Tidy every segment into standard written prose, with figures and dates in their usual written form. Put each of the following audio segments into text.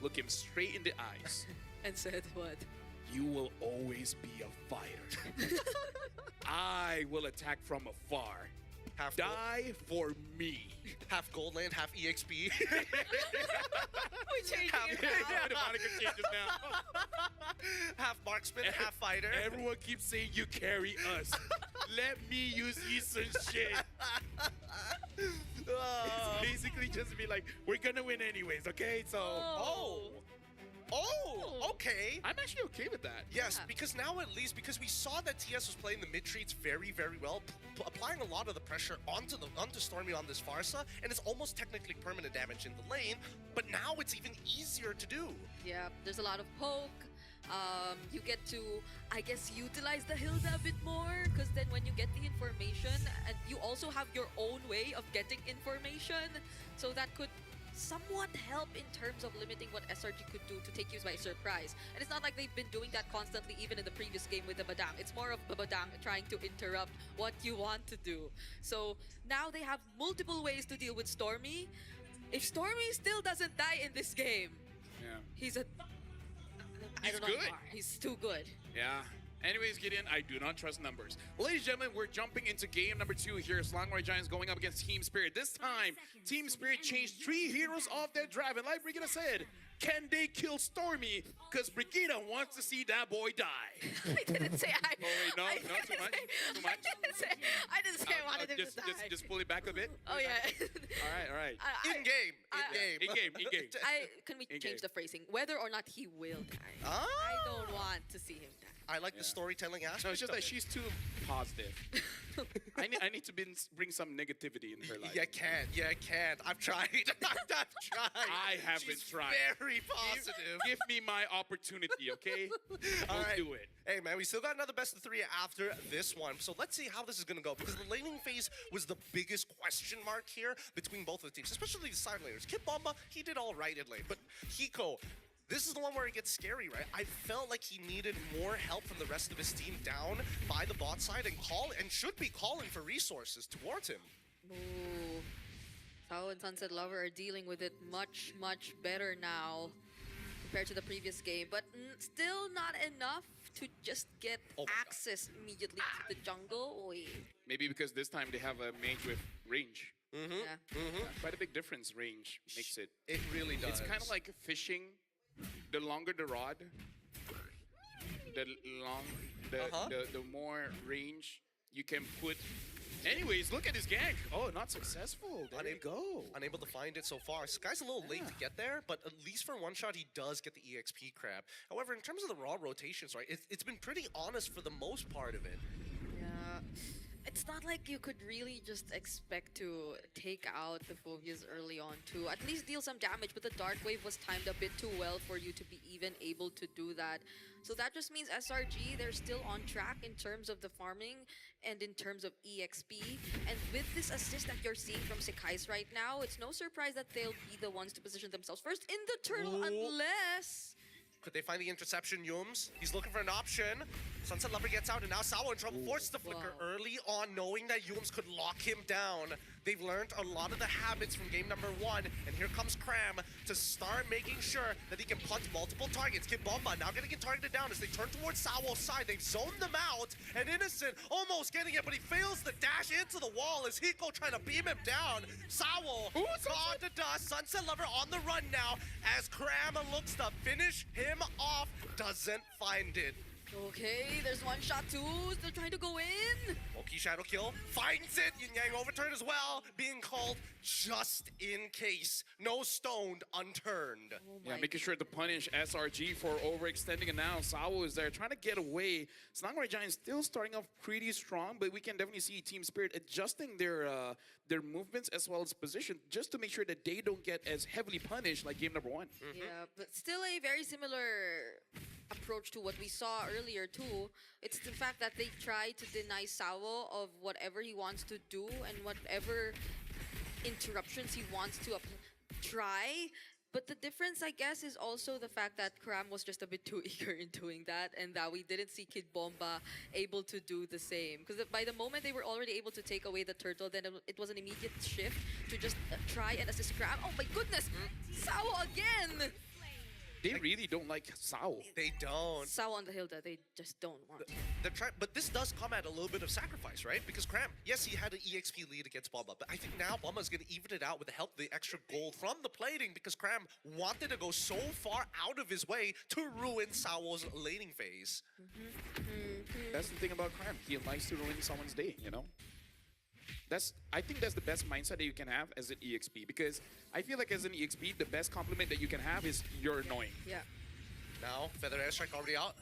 looked him straight in the eyes. And said what? You will always be a fighter. I will attack from afar. Half Die for me. half gold land, half EXP. We changing it now. The moniker changes now. Half marksman, half fighter. Everyone keeps saying you carry us. Let me use Eason's shit. Oh. Basically just be like, we're gonna win anyways, okay? So Oh, okay. I'm actually okay with that. Yes, Yeah. because now at least, because we saw that TS was playing the mid treats very, very well, applying a lot of the pressure onto Stormy on this Farsa, and it's almost technically permanent damage in the lane, but now it's even easier to do. Yeah, there's a lot of poke. You get to, I guess, utilize the Hilda a bit more, because then when you get the information, and you also have your own way of getting information, so that could somewhat help in terms of limiting what SRG could do to take you by surprise. And it's not like they've been doing that constantly even in the previous game with the Badang. It's more of the Badang trying to interrupt what you want to do. So now they have multiple ways to deal with Stormy. If Stormy still doesn't die in this game, Yeah. he's a... I He's don't know good. anymore. He's too good. Yeah. Anyways, Gideon, I do not trust numbers. Ladies and gentlemen, we're jumping into game number 2 here. Slangway Giants going up against Team Spirit. This time, Team Spirit changed 3 heroes off their drive. And like Brigida said, can they kill Stormy? Because Brigida wants to see that boy die. I didn't say I... Oh, wait, no, I no, didn't too much, say- too much. I didn't say I wanted him just, to die. just pull it back a bit. Oh, yeah. All right. In-game, in-game. In-game. Can we In-game. change the phrasing? Whether or not he will die. Ah. I don't want to see him die. I like the storytelling aspect. No, it's just of that it. she's too positive. I need to bring some negativity in her life. You can't. I've tried. I've tried. I haven't She's tried. Very positive. Give me my opportunity, okay? All We'll right. do it. Hey, man, we still got another best of 3 after this one. So let's see how this is going to go. Because the laning phase was the biggest question mark here between both of the teams, especially the side laners. Kid Bomba, he did all right in lane. But Hiko, this is the one where it gets scary, right? I felt like he needed more help from the rest of his team down by the bot side and should be calling for resources towards him. Ooh. Sao and Sunset Lover are dealing with it much, much better now compared to the previous game. But still not enough to just get Oh my God. access immediately to the jungle. Oy. Maybe because this time they have a mage with range. Yeah. Quite a big difference, range makes it. It really does. It's kind of like fishing. The longer the rod, the more range you can put. Anyways, look at this gank. Oh, not successful. There you go. Unable to find it so far. So guy's a little late to get there, but at least for one shot, he does get the EXP crab. However, in terms of the raw rotations, right, it's been pretty honest for the most part of it. Yeah. It's not like you could really just expect to take out the phobias early on to at least deal some damage, but the Dark Wave was timed a bit too well for you to be even able to do that. So that just means SRG, they're still on track in terms of the farming and in terms of EXP. And with this assist that you're seeing from Sekais right now, it's no surprise that they'll be the ones to position themselves first in the turtle, unless... Could they find the interception, Yums? He's looking for an option. Sunset Lover gets out, and now Sawa in trouble. Forces the flicker early on, knowing that Yums could lock him down. They've learned a lot of the habits from game number 1, and here comes Cram to start making sure that he can punt multiple targets. Kid Bomba now getting targeted down as they turn towards Sawo's side. They've zoned them out, and Innocent almost getting it, but he fails the dash into the wall as Hiko trying to beam him down. Sawo gone to dust. Sunset Lover on the run now as Cram looks to finish him off. Doesn't find it. Okay, there's one shot too. Still trying to go in. Oki Shadow Kill finds it. Yin Yang overturn as well. Being called just in case. No stoned, unturned. Oh Yeah, my making sure to punish SRG for overextending, and now Sawo is there trying to get away. Slangway Giants still starting off pretty strong, but we can definitely see Team Spirit adjusting their movements as well as position just to make sure that they don't get as heavily punished like game number 1. Yeah, but still a very similar approach to what we saw earlier too. It's the fact that they try to deny Sawo of whatever he wants to do and whatever interruptions he wants to try. But the difference, I guess, is also the fact that Kram was just a bit too eager in doing that, and that we didn't see Kid Bomba able to do the same. Because by the moment they were already able to take away the turtle, then it was an immediate shift to just try and assist Kram. Oh my goodness! Sawo again! They really don't like Sao. They don't. Sao on the Hilda, they just don't want. They're trying, but this does come at a little bit of sacrifice, right? Because Cram, yes, he had an EXP lead against Bomba, but I think now Bomba's going to even it out with the help of the extra gold from the plating because Cram wanted to go so far out of his way to ruin Sao's laning phase. That's the thing about Cram. He likes to ruin someone's day, you know? I think that's the best mindset that you can have as an EXP because I feel like as an EXP, the best compliment that you can have is you're annoying. Yeah. Now, Feather Airstrike already out.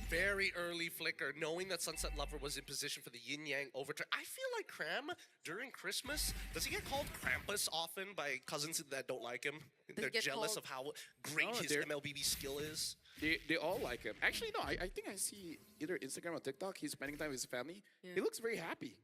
Very early flicker, knowing that Sunset Lover was in position for the Yin Yang overturn. I feel like Cram, during Christmas, does he get called Krampus often by cousins that don't like him? They're get jealous called- of how great No, his they're- MLBB skill is. They all like him. Actually, no, I think I see either Instagram or TikTok, he's spending time with his family. Yeah. He looks very happy.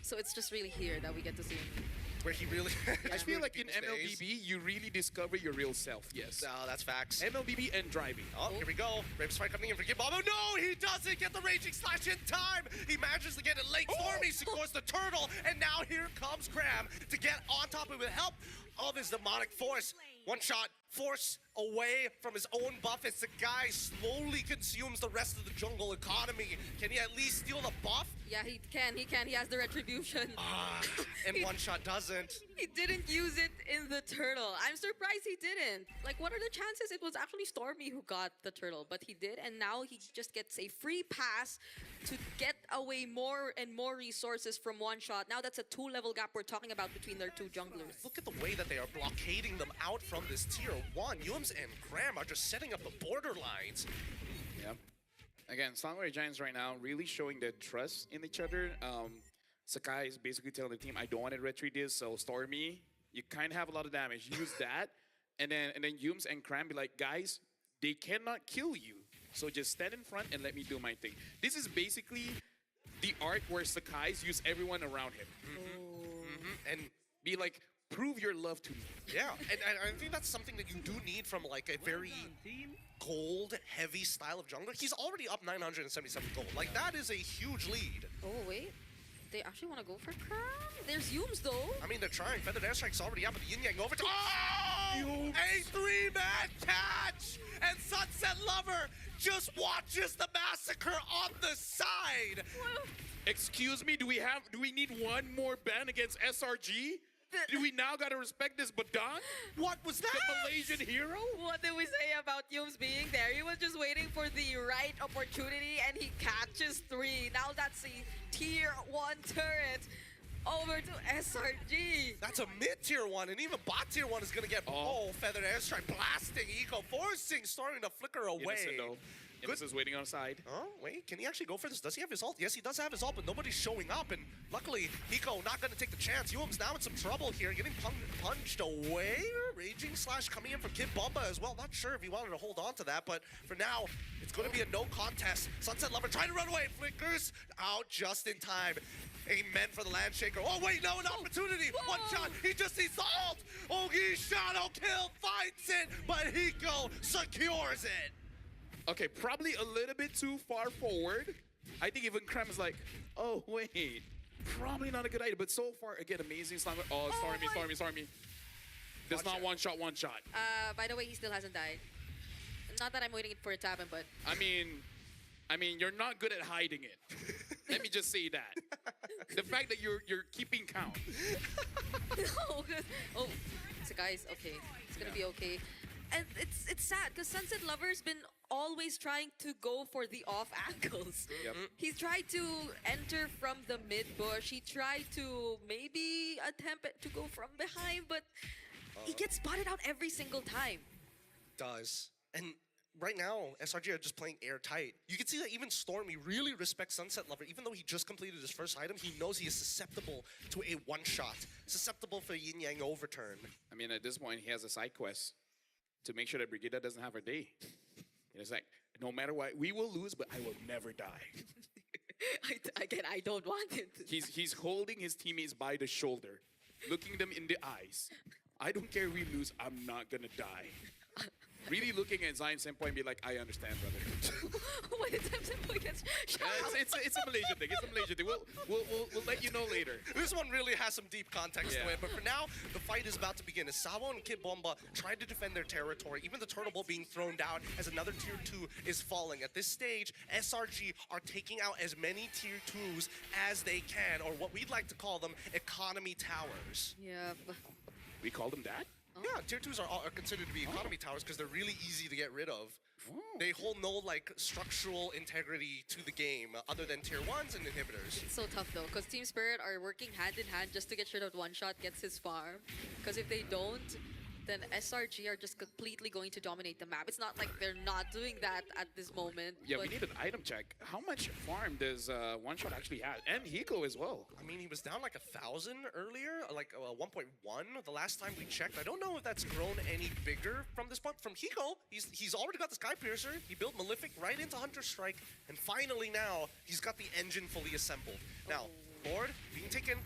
So it's just really here that we get to see him. Where he really... I feel like in people's days. MLBB, you really discover your real self, yes. No, that's facts. MLBB and driving. Oh, here we go. Rape Spike coming in for Kid Bombo. No, he doesn't get the Raging Slash in time. He manages to get it late. Stormy secures the turtle. And now here comes Cram to get on top of it with help of his demonic force. One shot, force away from his own buff as the guy slowly consumes the rest of the jungle economy. Can he at least steal the buff? Yeah, he can. He has the retribution. And one shot doesn't. He didn't use it in the turtle. I'm surprised he didn't. Like, what are the chances? It was actually Stormy who got the turtle, but he did, and now he just gets a free pass to get away more and more resources from one shot. Now that's a 2-level gap we're talking about between their two junglers. Look at the way that they are blockading them out from this tier 1. Yums and Cram are just setting up the borderlines. Yeah. Again, Songwriter Giants right now really showing their trust in each other. Sakai is basically telling the team, I don't want to retreat this, so Stormy, you kind of have a lot of damage. Use that. And then Yums and Cram be like, guys, they cannot kill you. So just stand in front and let me do my thing. This is basically the arc where Sakai's use everyone around him. And Be like, prove your love to me. yeah, and I think that's something that you do need from like a very gold-heavy style of jungler. He's already up 977 gold. Like, that is a huge lead. Oh, wait. They actually want to go for Cram? There's Yums, though. I mean, they're trying. Feathered Airstrike's already up, but the Yin Yang over to... Oh! A 3-man catch! And Sunset Lover just watches the massacre on the side! Excuse me, do we need one more ban against SRG? Do we now gotta respect this Badang? What was that? The Malaysian hero? What did we say about Yums being there? He was just waiting for the right opportunity and he catches 3. Now that's a tier 1 turret over to SRG. That's a mid-tier 1, and even bot-tier 1 is gonna get... Oh, Feathered Airstrike blasting Eco, forcing Stormy to flicker away. Innocent though. Innocent is waiting on the side. Oh, wait, can he actually go for this? Does he have his ult? Yes, he does have his ult, but nobody's showing up, and luckily, Hiko not gonna take the chance. Yum's now in some trouble here, getting punched away. Raging Slash coming in from Kid Bomba as well. Not sure if he wanted to hold on to that, but for now, it's gonna be a no contest. Sunset Lover trying to run away, flickers out just in time. Amen for the land shaker. Oh, wait, no, an opportunity. Whoa. One shot, he just needs the ult. Ogi Shadow Kill finds it, but Hiko secures it. Okay, probably a little bit too far forward. I think even Krem is like, oh, wait. Probably not a good idea, but so far, again, amazing slam. Oh, Stormy. There's not one shot. By the way, he still hasn't died. Not that I'm waiting for it to happen, but... I mean, you're not good at hiding it. Let me just say that. The fact that you're keeping count. No, 'cause- oh, so guys, okay. It's gonna be okay. And it's sad, because Sunset Lover's been always trying to go for the off angles. Yep. He tried to enter from the mid bush. He tried to maybe attempt to go from behind, but he gets spotted out every single time. Does. And right now, SRG are just playing airtight. You can see that even Stormy really respects Sunset Lover. Even though he just completed his first item, he knows he is susceptible to a one-shot. Susceptible for a yin-yang overturn. I mean, at this point, he has a side quest to make sure that Brigida doesn't have her day. And it's like, no matter what, we will lose, but I will never die. I don't want it. He's holding his teammates by the shoulder, looking them in the eyes. I don't care if we lose, I'm not gonna die. really looking at Zion Simple and be like, I understand, brother. When it's Simple gets shot out. It's a Malaysian thing. It's a Malaysian thing. We'll let you know later. This one really has some deep context to Yeah. it, but for now, the fight is about to begin. As Sawo and Kid Bomba tried to defend their territory, even the turtle ball being thrown down as another tier 2 is falling. At this stage, SRG are taking out as many tier 2s as they can, or what we'd like to call them, economy towers. Yeah. We call them that? Yeah, tier 2s are considered to be economy towers because they're really easy to get rid of. They hold no like structural integrity to the game other than tier 1s and inhibitors. It's so tough though, because Team Spirit are working hand in hand just to get sure that One Shot gets his farm. Because if they don't, then SRG are just completely going to dominate the map. It's not like they're not doing that at this moment. Yeah, but we need an item check. How much farm does One Shot actually have? And Hiko as well. I mean, he was down like 1,000 earlier, like 1.1 the last time we checked. I don't know if that's grown any bigger from this point. From Hiko, he's already got the Sky Piercer. He built Malefic right into Hunter Strike, and finally now he's got the engine fully assembled. Now, Lord being taken.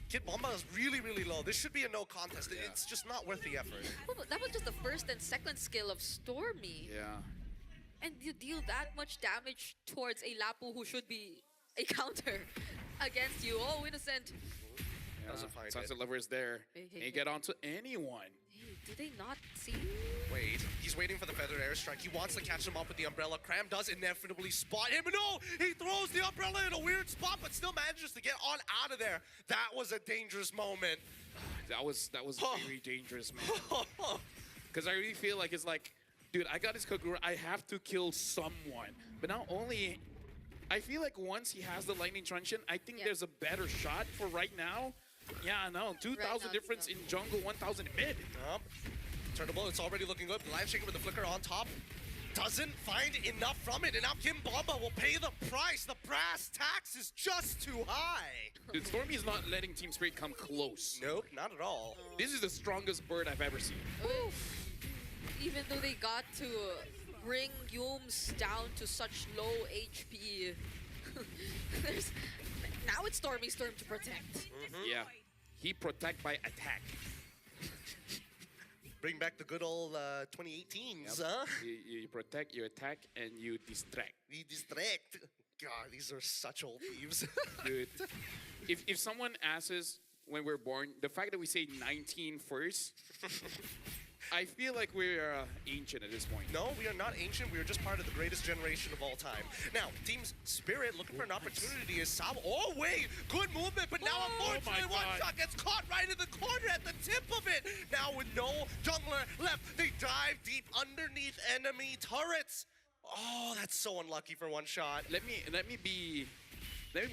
Kid Bomba is really, really low. This should be a no contest. Yeah. It's just not worth the effort. Oh, but that was just the first and second skill of Stormy. Yeah. And you deal that much damage towards a Lapu who should be a counter against you. Oh, innocent. Doesn't find Sunset it. Lover is there. Hey, hey, Ain't hey. get onto anyone. Hey, do they not see? Wait, he's waiting for the feather airstrike. He wants to catch him up with the umbrella. Cram does inevitably spot him. No, he throws the umbrella in a weird spot, but still manages to get on out of there. That was a dangerous moment. That was very dangerous, man. Because I really feel like it's like, dude, I got his Kagura. I have to kill someone. But not only, I feel like once he has the lightning truncheon, I think Yeah. there's a better shot for right now. Yeah, no, 2,000 now, difference in jungle, 1,000 in mid. Turnable, it's already looking good. Live Shaker with the flicker on top. Doesn't find enough from it, and now Kim Bomba will pay the price. The brass tax is just too high. Dude, Stormy's not letting Team Spirit come close. Nope, not at all. This is the strongest bird I've ever seen. Oof. Even though they got to bring Yums down to such low HP, now it's Stormy's turn to protect. Yeah. He protect by attack. Bring back the good old 2018s, Yep. huh? You protect, you attack, and you distract. The distract. God, these are such old thieves. Dude, if someone asks us when we're born, the fact that we say 19 first, I feel like we're ancient at this point. No, we are not ancient. We are just part of the greatest generation of all time. Now, Team Spirit looking for an opportunity is Sabo. Oh, wait! Good movement, but now unfortunately my One God. Shot gets caught right in the corner at the tip of it. Now with no jungler left, they dive deep underneath enemy turrets. Oh, that's so unlucky for One Shot. Let me be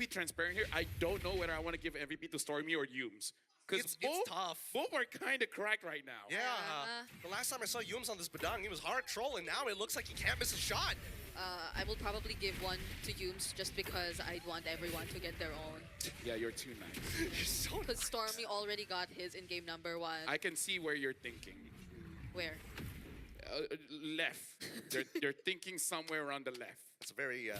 transparent here. I don't know whether I want to give MVP to Stormy or Yums. Because It's tough. both are kind of cracked right now. Yeah. The last time I saw Yums on this Badang, he was hard trolling. Now it looks like he can't miss a shot. I will probably give one to Yums just because I'd want everyone to get their own. Yeah, you're too nice. You're so Because Stormy already got his in game number 1. I can see where you're thinking. Where? Left. They're thinking somewhere around the left. It's a very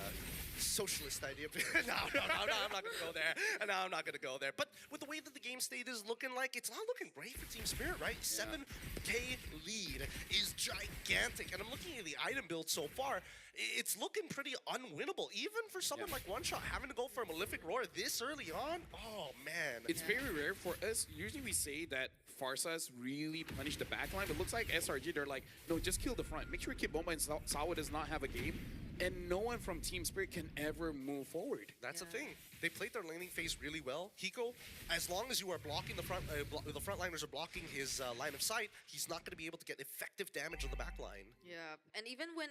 socialist idea. No, I'm not gonna go there. No, I'm not gonna go there. But with the way that the game state is looking like, it's not looking great for Team Spirit, right? 7K lead is gigantic. And I'm looking at the item build so far. It's looking pretty unwinnable. Even for someone like One Shot having to go for a Malefic Roar this early on. Oh, man. It's very rare for us. Usually we say that Farsas really punish the backline, but it looks like SRG, they're like, no, just kill the front. Make sure Kid Bomba and Sawa does not have a game. And no one from Team Spirit can ever move forward. That's the thing. They played their laning phase really well. Hiko, as long as you are blocking the front, the frontliners are blocking his line of sight, he's not going to be able to get effective damage on the back line. Yeah, and even when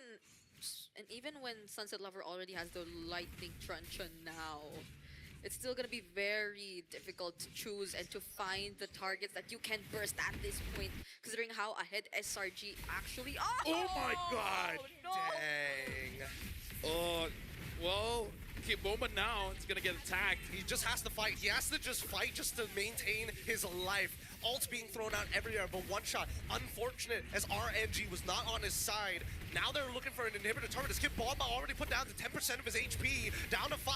Sunset Lover already has the lightning truncheon now, it's still gonna be very difficult to choose and to find the targets that you can burst at this point, considering how ahead SRG actually are. Oh my God! No. Dang. Well, Kid Bomba now is gonna get attacked. He just has to fight. He has to just fight just to maintain his life. Ults being thrown out everywhere, but One Shot, unfortunate as RNG was not on his side. Now they're looking for an inhibitor turret. As Kid Bomba already put down to 10% of his HP, down to 5,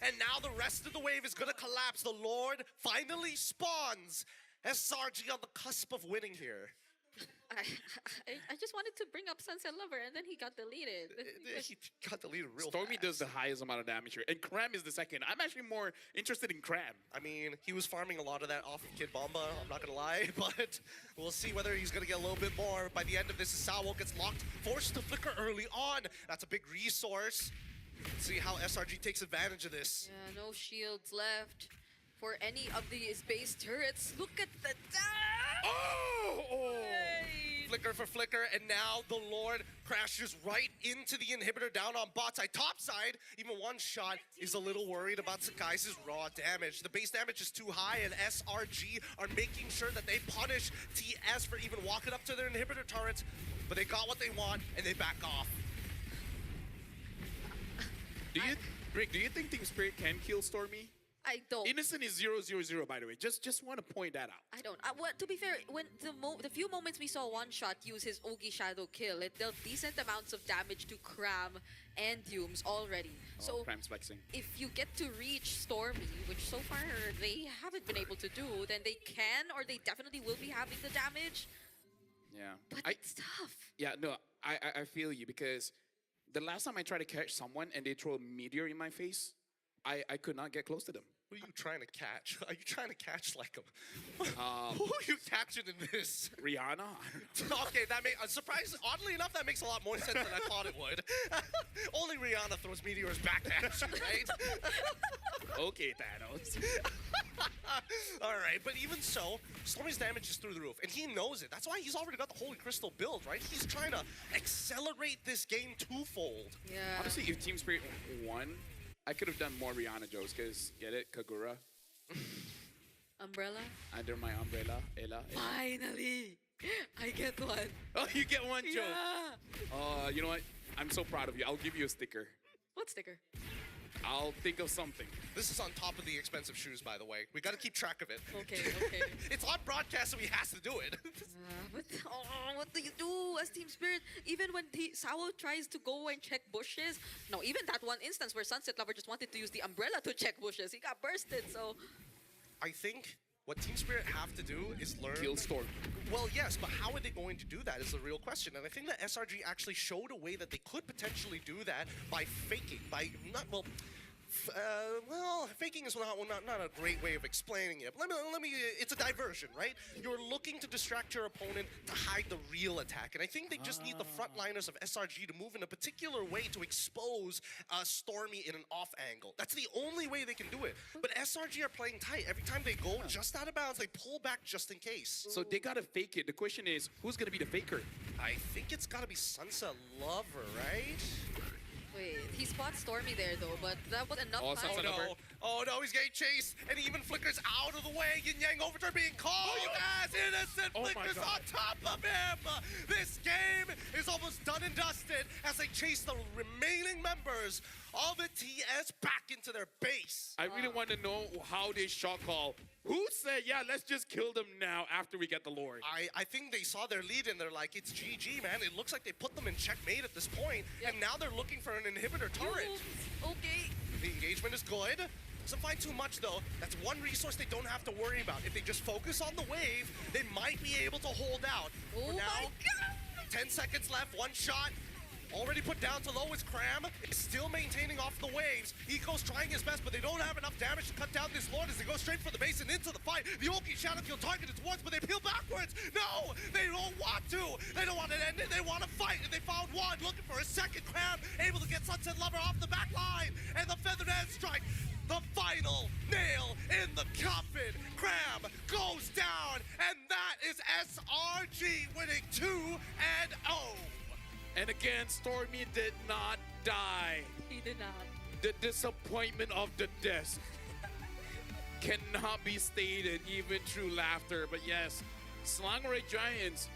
and now the rest of the wave is gonna collapse. The Lord finally spawns. SRG on the cusp of winning here. I, I just wanted to bring up Sunset Lover, and then he got deleted. He got deleted real Stormy fast. does the highest amount of damage here, and Cram is the second. I'm actually more interested in Cram. I mean, he was farming a lot of that off of Kid Bomba, I'm not gonna lie, but we'll see whether he's gonna get a little bit more. By the end of this, Sawo gets locked, forced to flicker early on. That's a big resource. Let's see how SRG takes advantage of this. Yeah, no shields left for any of these base turrets. Look at the dash! Oh! Hey. Flicker for flicker, and now the Lord crashes right into the inhibitor down on bot side. Top side, even one shot is a little worried about Sakai's raw damage. The base damage is too high, and SRG are making sure that they punish TS for even walking up to their inhibitor turrets, but they got what they want, and they back off. Rick, do you think Team Spirit can kill Stormy? I don't. Innocent is 0-0-0, by the way. Just want to point that out. I don't. To be fair, when the few moments we saw One Shot use his Ogi Shadow kill, it dealt decent amounts of damage to Cram and Humes already. So Cram's flexing. if you get to reach Stormy, which so far they haven't been able to do, then they can, or they definitely will be having the damage. Yeah. But it's tough. Yeah, no, I feel you, because the last time I tried to catch someone and they throw a meteor in my face, I could not get close to them. What are you trying to catch? Are you trying to catch like a... Who are you catching in this? Rihanna? Okay, that makes... surprise. Oddly enough, that makes a lot more sense than I thought it would. Only Rihanna throws meteors back at you, right? Okay, Thanos. All right, but even so, Stormy's damage is through the roof, and he knows it. That's why he's already got the Holy Crystal build, right? He's trying to accelerate this game twofold. Yeah. Honestly, if Team Spirit won, I could have done more Rihanna jokes, because, get it? Kagura. Umbrella? Under my umbrella, Ella. Finally! I get one. Oh, you get one joke. Yeah. You know what? I'm so proud of you. I'll give you a sticker. What sticker? I'll think of something. This is on top of the expensive shoes, by the way. We got to keep track of it. Okay. It's on broadcast, so he has to do it. What do you do as Team Spirit? Even when Sawo tries to go and check bushes. No, even that one instance where Sunset Lover just wanted to use the umbrella to check bushes. He got bursted, so... I think what Team Spirit have to do is learn... Kill Storm. Well, yes, but how are they going to do that is the real question. And I think that SRG actually showed a way that they could potentially do that by faking, by not, well, faking is not a great way of explaining it. But let me, it's a diversion, right? You're looking to distract your opponent to hide the real attack. And I think they just need the frontliners of SRG to move in a particular way to expose Stormy in an off angle. That's the only way they can do it. But SRG are playing tight. Every time they go just out of bounds, they pull back just in case. So they gotta fake it. The question is, who's gonna be the faker? I think it's gotta be Sunset Lover, right? Wait, he spots Stormy there though, but that was enough Oh, time. Sunset Lover. Oh no, he's getting chased, and he even flickers out of the way. Yin Yang Overturn being called as innocent Oh my flickers God. on top of him. This game is almost done and dusted as they chase the remaining members of the TS back into their base. I really want to know how they shot call. Who said, yeah, let's just kill them now after we get the Lord? I think they saw their lead and they're like, it's GG, man. It looks like they put them in checkmate at this point, and now they're looking for an inhibitor turret. Okay. The engagement is good. Doesn't find too much though. That's one resource they don't have to worry about. If they just focus on the wave, they might be able to hold out. Oh For now, my God! 10 seconds left, one shot. Already put down to low is Cram. Is still maintaining off the waves. Eco's trying his best, but they don't have enough damage to cut down this Lord as they go straight for the base and into the fight. The Oki Shadow Kill targeted towards, but they peel backwards. No, they don't want to. They don't want it ended. They want to fight, and they found one looking for a second. Cram able to get Sunset Lover off the back line, and the Feathered End Strike. The final nail in the coffin. Cram goes down, and that is SRG winning 2-0. And again, Stormy did not die. He did not. The disappointment of the desk cannot be stated even through laughter. But yes, Slangray Giants